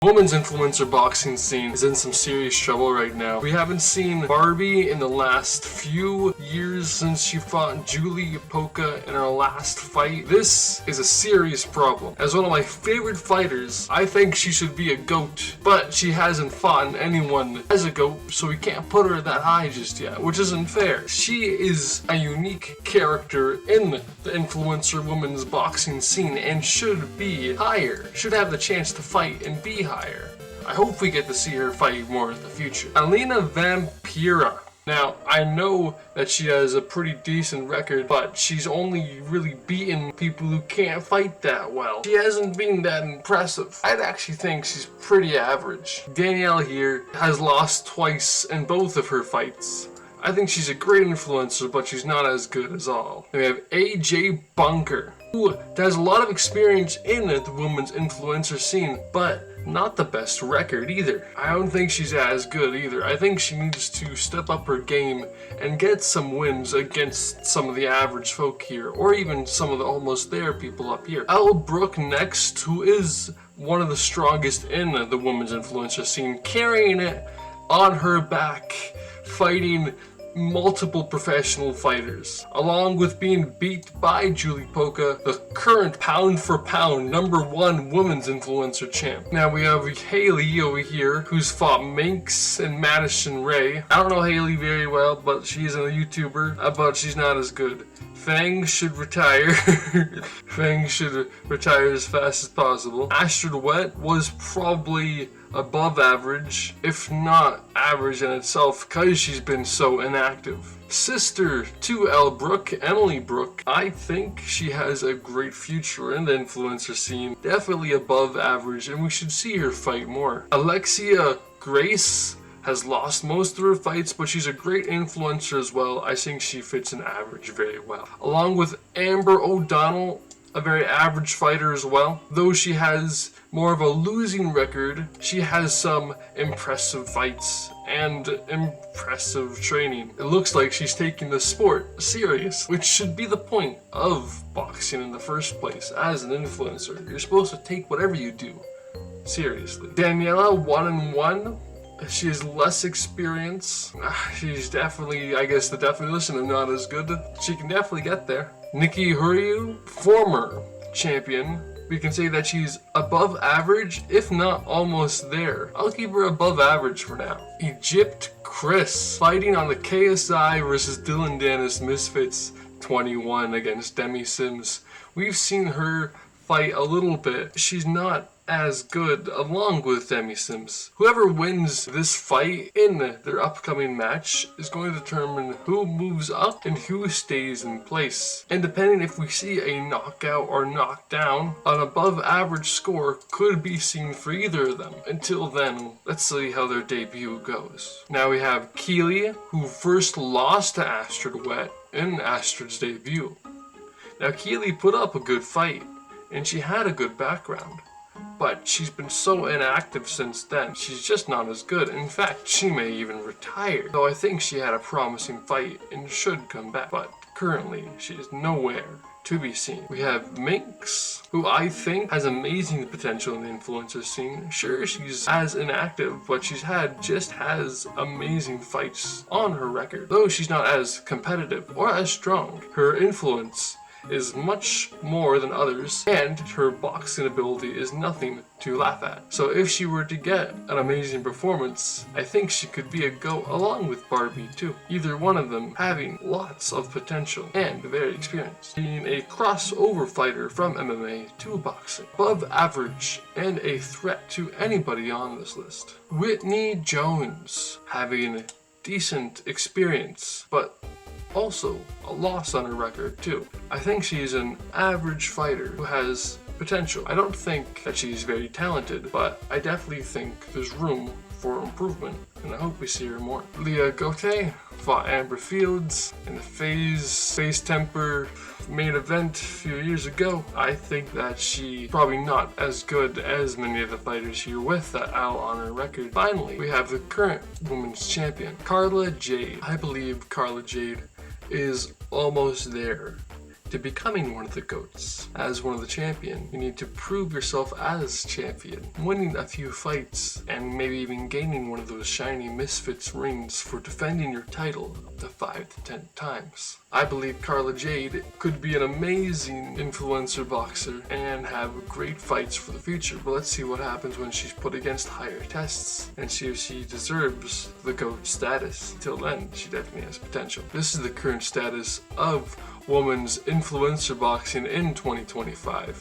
Women's influencer boxing scene is in some serious trouble right now. We haven't seen Barbie in the last few years since she fought Julie Poca in her last fight. This is a serious problem. As one of my favorite fighters, I think she should be a GOAT, but she hasn't fought anyone as a GOAT, so we can't put her that high just yet, which isn't fair. She is a unique character in the influencer women's boxing scene and should be higher, should have the chance to fight and be higher. I hope we get to see her fight more in the future. Alina Vampira. Now, I know that she has a pretty decent record, but she's only really beaten people who can't fight that well. She hasn't been that impressive. I'd actually think she's pretty average. Danielle here has lost twice in both of her fights. I think she's a great influencer, but she's not as good as all. Then we have AJ Bunker, who has a lot of experience in the women's influencer scene, but not the best record either. I don't think she's as good either. I think she needs to step up her game and get some wins against some of the average folk here, or even some of the almost there people up here. Elle Brooke next, who is one of the strongest in the women's influencer scene, carrying it on her back, fighting multiple professional fighters, along with being beat by Julie Poca, the current pound for pound #1 women's influencer champ. Now we have Haley over here, who's fought Minx and Madison Ray. I don't know Haley very well, but she's a YouTuber, but she's not as good. Fang should retire. Fang should retire as fast as possible. Astrid Wet was probably above average, if not average in itself, because she's been so inactive. Sister to Elle Brooke, Emily Brooke, I think she has a great future in the influencer scene, definitely above average, and we should see her fight more. Alexia Grace has lost most of her fights, but she's a great influencer as well. I think she fits an average very well. Along with Amber O'Donnell, a very average fighter as well. Though she has more of a losing record, she has some impressive fights and impressive training. It looks like she's taking the sport serious, which should be the point of boxing in the first place. As an influencer, you're supposed to take whatever you do seriously. Daniela 1-1. She has less experience. She's definitely, I guess the definition of not as good. She can definitely get there. Nikki Huryu, former champion. We can say that she's above average, if not almost there. I'll keep her above average for now. Egypt Chris, fighting on the KSI versus Dylan Dennis Misfits 21 against Demi Sims. We've seen her fight a little bit. She's not as good along with Demi Sims. Whoever wins this fight in their upcoming match is going to determine who moves up and who stays in place. And depending if we see a knockout or knockdown, an above average score could be seen for either of them. Until then, let's see how their debut goes. Now we have Keely, who first lost to Astrid Wet in Astrid's debut. Now Keely put up a good fight, and she had a good background. But she's been so inactive since then, she's just not as good. In fact, she may even retire. Though I think she had a promising fight and should come back. But currently, she is nowhere to be seen. We have Minx, who I think has amazing potential in the influencer scene. Sure, she's as inactive, but she has amazing fights on her record. Though she's not as competitive or as strong, her influence is much more than others, and her boxing ability is nothing to laugh at. So if she were to get an amazing performance, I think she could be a GOAT along with Barbie too. Either one of them having lots of potential and very experienced. Being a crossover fighter from MMA to boxing. Above average and a threat to anybody on this list. Whitney Jones, having decent experience, but also a loss on her record too. I think she's an average fighter who has potential. I don't think that she's very talented, but I definitely think there's room for improvement, and I hope we see her more. Leah Gote fought Amber Fields in the FaZe Temper main event a few years ago. I think that she's probably not as good as many of the fighters here with that L on her record. Finally, we have the current women's champion, Carla Jade. I believe Carla Jade is almost there. to becoming one of the GOATs. As one of the champion, you need to prove yourself as champion, winning a few fights, and maybe even gaining one of those shiny Misfits rings for defending your title up to 5 to 10 times. I believe Carla Jade could be an amazing influencer boxer and have great fights for the future, but let's see what happens when she's put against higher tests and see if she deserves the GOAT status. Till then, she definitely has potential. This is the current status of women's influencer boxing in 2025.